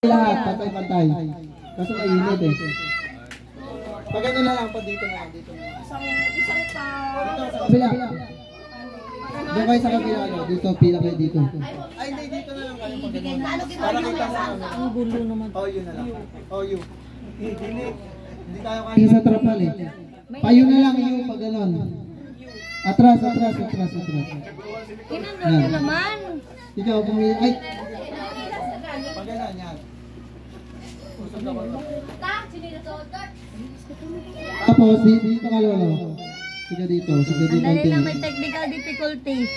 Lahat, pantay-pantay. Kaso mainit eh. Pag ganyan na lang, pa dito na lang, dito na lang. Isang pa. Dito, sa kabila. Diyan kayo sa kabila, ano? Dito, pila kayo dito. Ay, hindi, dito na lang kayo pag ganyan. Para kita mo ano. Ang gulo naman. Oh, yun na lang. Oh, yun. Hindi tayo kaya sa trapal eh. Payo na lang yung pag ganon. Atras. Kinandol ko naman. Ikaw, pumili. Ay! Pag ganon, yan. Tapos, dito ka lolo. Sige dito. Ang dali lang, may technical difficulty.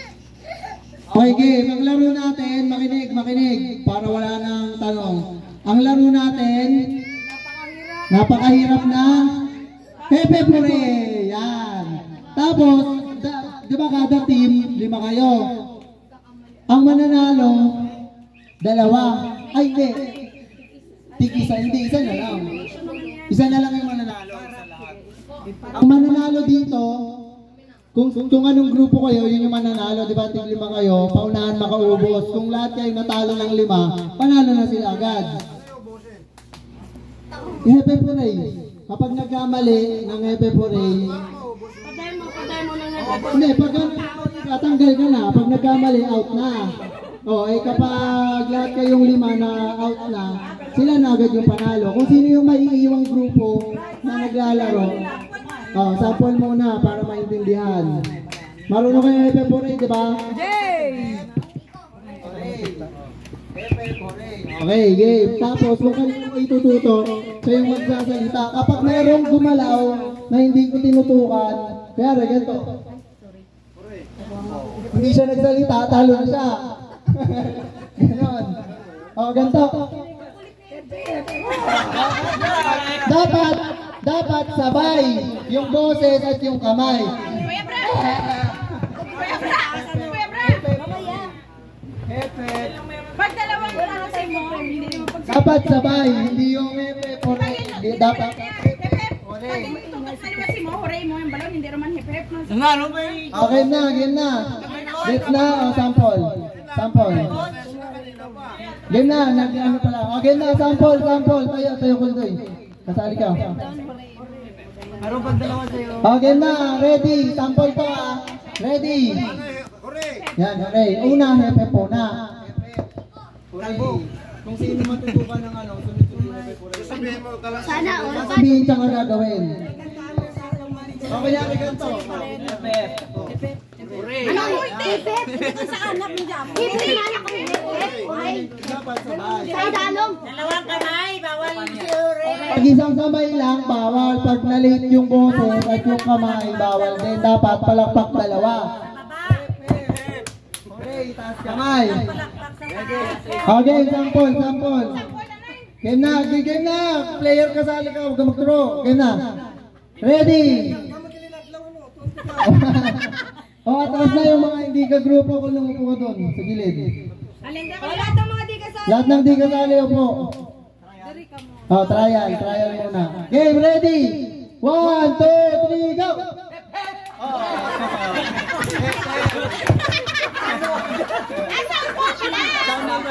Okay, game. Ang laro natin, makinig. Para wala nang tanong. Ang laro natin, napakahirap na Pepe Pure. Yan. Tapos, di ba kada team, 5 kayo. Ang mananalo, 2. Ay, hindi. Isa na lang. Isa na lang yung mananalo. Ang mananalo dito, kung anong grupo kayo, yun yung mananalo. Di ba, tig 5 kayo, paunahan makaubos. Kung lahat kayo natalo ng 5, panalo na sila agad. Hepe Pure. Kapag nagkamali ng Hepe Pure, hindi, pag katanggal ka na, pag nagkamali, out na. O, eh kapag lahat kayong 5 na out na, sila na agad yung panalo. Kung sino yung maiiwang grupo na naglalaro, sample muna para maintindihan. Marunong kayo Hepe Pure, di ba? Okay, game. Tapos, kung kanino itututo, siya yung magsasalita. Kapag mayroong gumalaw na hindi ko tinutukan, kaya ganito. Hindi siya nagsalita, talo na siya. Ganon. O, ganito. Dapat sabay yung boses at yung kamay. Pag dalawang klase mo, hindi mo pag... Dapat sabay, hindi yung Hepe Pure. Dapat si mo, hooray mo yung balon, hindi naman hip-hip. okay na, game na. Game na, sample. Game na, ano pala. Okay na, sample. Tayo kultoy. Kasali ka. Anong pagdalawa sa'yo? Okay na, ready. Sample to Ready. Yan, okay. Una, Hepe Puna. Kung sino matutukan ng sunod-sunod yung Hepe Puna. Sana, sabihin siya ka gagawin. Okay, yan, ganito. ano? Hip-hip? Ito sa anak ni Japo. Hip-hip na anak ni Dapat sabay. Sa dalong. Dalawang kamay, bawal yung sure. Pag isang kamay lang, bawal. Pag nalit yung boses at yung kamay, bawal din. Dapat palakpak 2. Okay, taas kamay. Okay, sample. Game na. Player kasali ka, huwag ka mag-throw. Game na. Ready? Atras na yung mga hindi ka grupo kung lumupo ka doon. Sa gilid. Lahat ng mga di kasali. Lahat ng di kasali po. Trial muna. Game, ready? 1, 2, 3, go!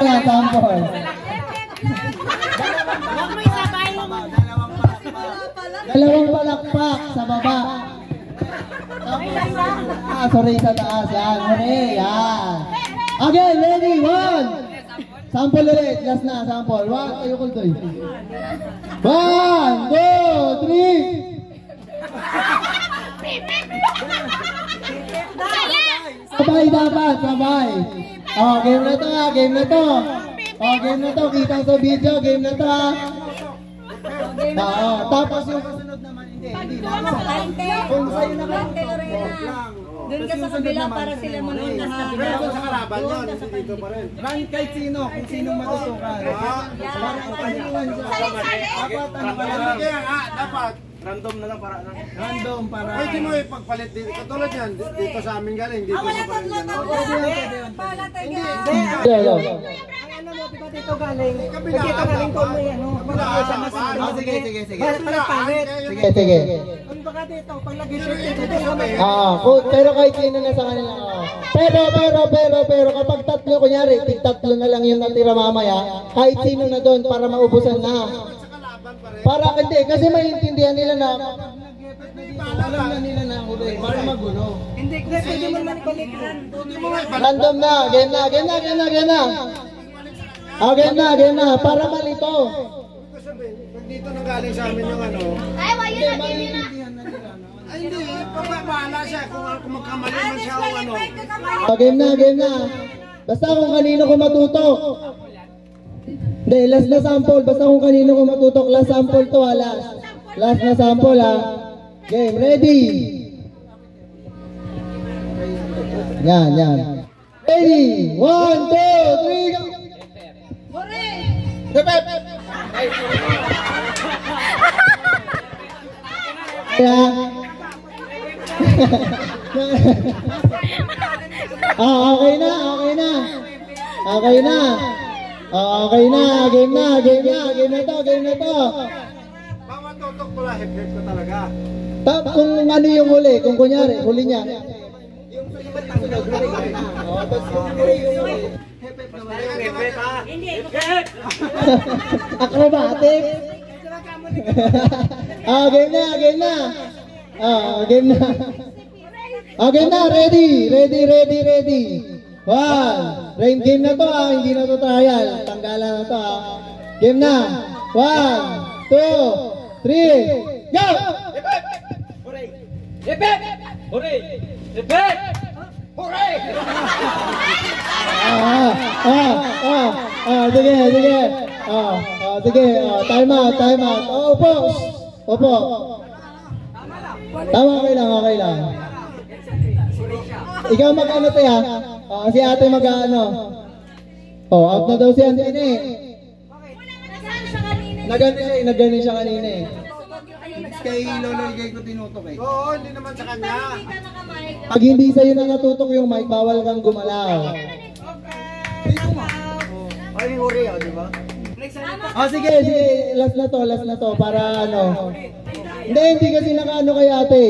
Sample. Huwag mo isabay. Dalawang palakpak sa baba. Sorry, sa taas. Yan, yan. Okay, ready? 1. Sample ulit. Last na, sample. 1, tayo kultoy. 1, 2, 3. Sabay dapat, sabay. Game na to. Game na to. Kita sa video, game na to. Tapos yung kasunod naman, hindi na. Kung sa'yo naman, Doon ka sa kabila para sila manood na ha. Doon sa kalaban yun, dito pa rin. Rank kahit sino, kung sinong matutukan. Para paniwan siya. Dapat random na lang para Random para... pwede mo ipagpalit dito. Katulad yan, dito sa amin galing. Dito sa parin yan. Ano mo, diba dito galing? Dito galing ko mo yan. Sige. Sige. baka dito, pag nag-shoot dito, Pero kahit sino na sa kanila. Pero kapag tatlo, kunyari, tig-tatlo na lang yung natira mamaya, kahit sino na doon para maubusan na. Para hindi, kasi maintindihan nila na alam na nila na huli, para magulo. Hindi, pwede mo naman ibalikan. Random na, game na. Game na, para malito. Pag dito na galing sa amin yung ano, Ay, wala yun na, yun na. ay hindi, bahala siya kung magkamali man siya o ano. Game na. Basta kung kanino ko matutok. Hindi, last na sample. Basta kung kanino ko matutok. Last sample to ha, last na sample ha. Game, ready. Yan. Ready. 1, 2, 3, go. Okay na. Game na to. Bawat tutok pala, hip-hip ko talaga. Kung ano yung huli, kung kunyari, huli niya. Acrobatic. Game na. Game na, ready. Rain game na to hindi na to trial. Tanggalan na to Game na. 1, 2, 3, go! Sige. Time out. Opo. Tama, okay lang. Ikaw mag-ano to ya? Si ate mag-ano. Out na daw si Antine. Naganin siya kanina eh. Kay Lolo Igay ko tinutok eh. Oo, hindi naman sa kanya. Pag hindi sa'yo na natutok yung mic, bawal kang gumalaw. Ay, huri di ba? Sige, last na to, para ano. Hindi kasi nakaano kay ate.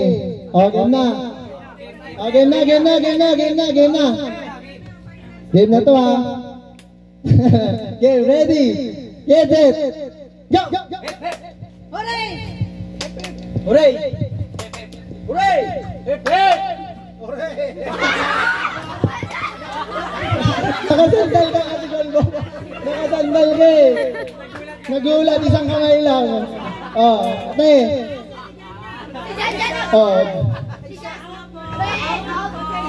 Game na. Game na to Game, ready. Get it. Go! Hooray! Nakasandal ka kasi Golbo. Nakasandal ka eh. Nagulat, isang kamay lang. Ate.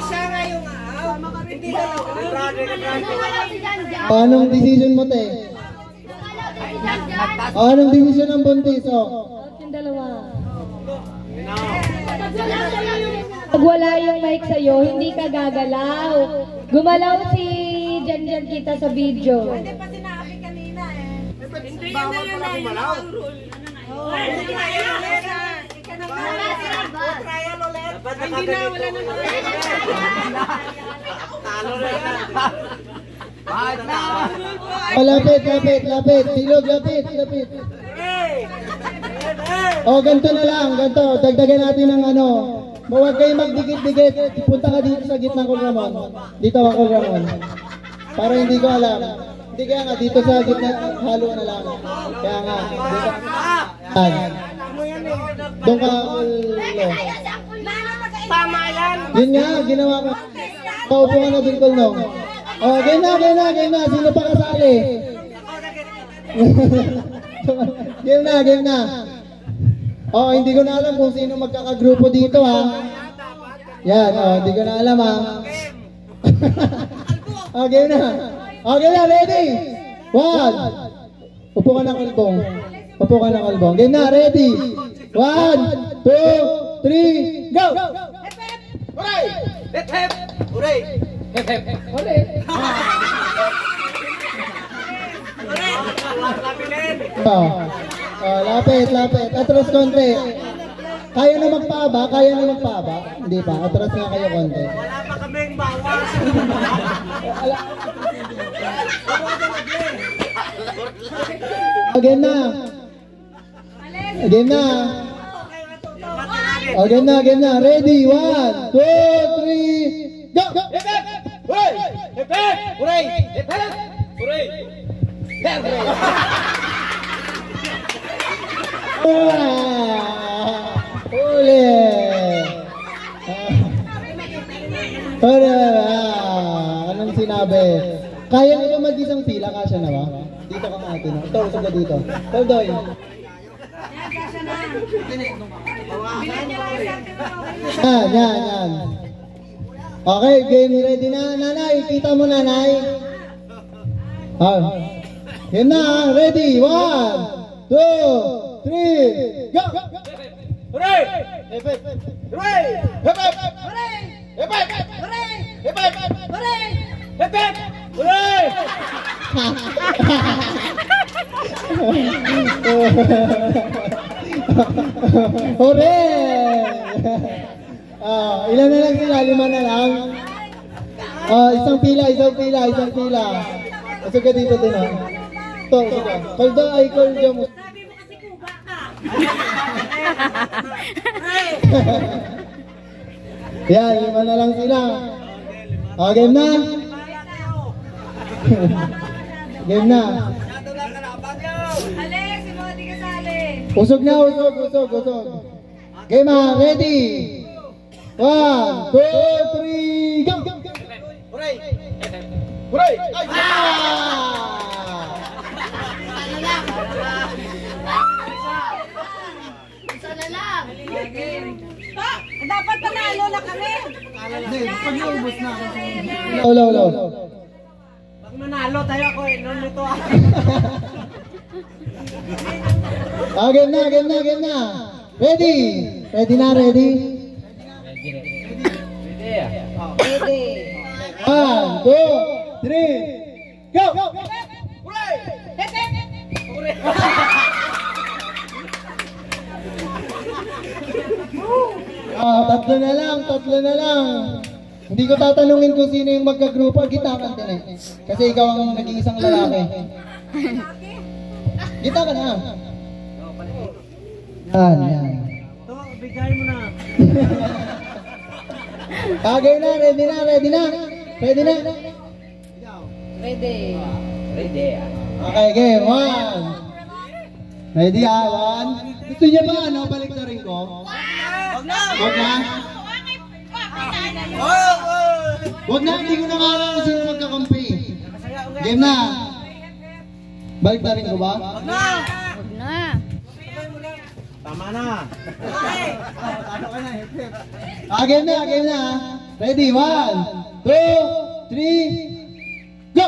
Isa nga yung hindi na Anong decision mo, te? Anong decision ng buntis? Yung dalawa. Pag wala yung mic sa'yo, hindi ka gagalaw. Gumalaw si Jan kita sa video. Hindi pa sinabi kanina eh. Bawal pala gumalaw. Hindi na yan ulit trial ulit. Hindi na, wala naman. Talo na yan. Bakit na? Lapit. Silog, lapit. Ganito na lang, ganito. Dagdagan natin ng ano. Huwag kayo magdikit-dikit. Punta ka dito sa gitna ko Ramon. Dito ako Ramon. Para hindi ko alam. Hindi kaya nga dito sa gitna halo na lang. Kaya nga. Doon ka ulo. Tama yan. Yun nga, ginawa ko. Paupo ka na din kulnong. Game na. Sino pa kasali? Game na. Hindi ko na alam kung sino magkakagrupo dito Yan, hindi ko na alam Game na, ready? 1. Upo ka na kalbong. Game na, ready? 1, 2, 3, go! Lapit. Atras konti. Kaya na magpaaba? Hindi pa. Atras nga kayo konti. Wala pa kaming bawas. Game na. O, game na. Ready? 1, 2, 3, go! Hooray! Hip hip! Hooray! Hip hip! Hooray! Hooray! Uli! Anong sinabi? Kaya nito mag-isang pila, kasya na ba? Dito ka nga atin. Ito, usog ka dito. Toldoy. Yan. Okay, game ready na, nanay. Kita mo, nanay. Game na, ready? 1, 2, 3, go! Hooray! Hip hip! Hooray! Hip hip! Hooray! Hip hip! Hooray! Hip hip! Hooray! Hip hip! Hooray! Hooray! Ilan na lang sila? 5 na lang? Isang pila. Usog ka dito din, Ito, usog ka. Koldo ay koldo mo. Sabi mo kasi kuba ka. Yan, 5 na lang sila. Game na? Game na. Alex, si Modi kasali. Usog na, usog. Game na, ready? 1, 2, 3, go! Hooray! Hooray! Dapat panalo na kami. Pag naubos na ako. Ulo. Pag manalo tayo ako nito Game na. Ready? Ready na. 1, 2, 3, go! Hooray! Tatlo na lang. Hindi ko tatanungin kung sino yung magka-grupo. Kita ka din eh. Kasi ikaw ang nag-iisang lalaki. Kita ka na. Yan. Ito, bigay mo na. Tagay na, ready na. Ready. Okay, game. 1. Ready 1. Gusto niya ba balik na rin ko? Wag na. Wag na, hindi ko na nga alam kung sino magkakampi. Game na. Balik na rin ko ba? Wag na. Tama na. Game na. Ready? 1, 2, 3, go!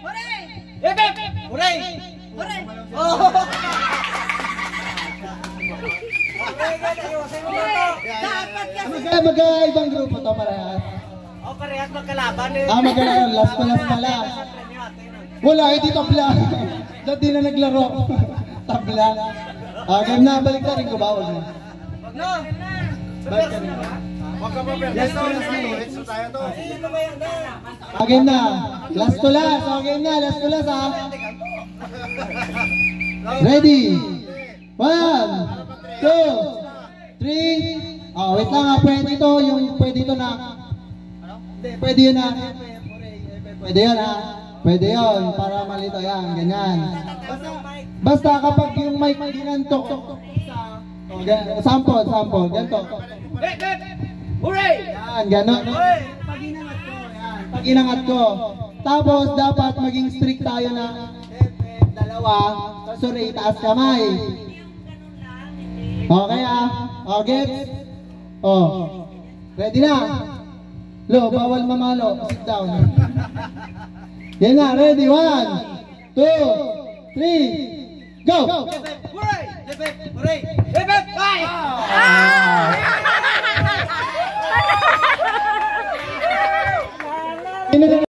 Hooray! Hip hip! Hooray! Hooray! Dapat kasi. Magkaibang grupo to parehas. Parehas magkalaban eh. Magkalaban. Last pala. Wala, hindi tabla. Dati na naglaro. Tabla. Game na, balik na rin ko ba? Wag na. Balik na rin. Wag ka pa ba? Let's go tayo to. Game na. Last to last. Game na, last to last ha. Ready? 1, 2, 3. Wait lang ha. Pwede ito na. Pwede yun ha. Pwede yun. Para malito yan. Ganyan. Basta kapag yung mic ginantok. Sample. Ganito. Hooray! Yan, gano'n. Pag inangat ko. Tapos dapat maging strict tayo na dalawa. Sorry, taas kamay. Okay gets? Ready na? Bawal mamalo. Sit down. Yan na, ready? 1, 2, 3, go! Hooray! Hip hip! Hooray! Hip hip!